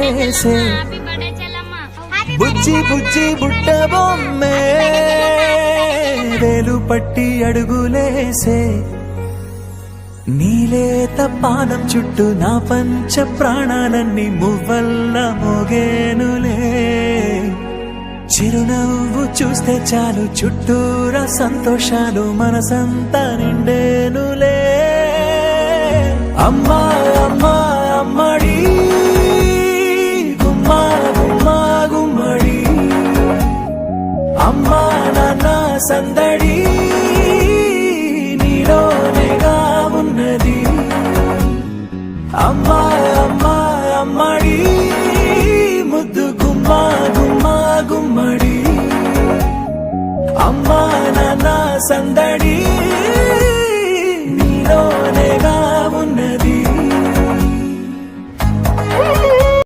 అడుగులేసే బుజ్జి బుజ్జి బుట్ట బొమ్మే వేలు పట్టి అడుగులేసే నీలేత పానం చుట్టూ నా పంచ ప్రాణాలన్నీ మువ్వల్ల మోగేనులే చిరునవ్వు చూస్తే చాలు చుట్టూరా సంతోషాలు మనసంతా నిండేనులే అమ్మా అమ్మా అమ్మడి గుమ్మా గుమ్మా గుమ్మడి అమ్మా నాన్న సందడి నీలోనేగా ఉన్నది అమ్మా అమ్మా అమ్మడి ముద్దు గుమ్మా గుమ్మా గుమ్మడి అమ్మా నాన్న సందడి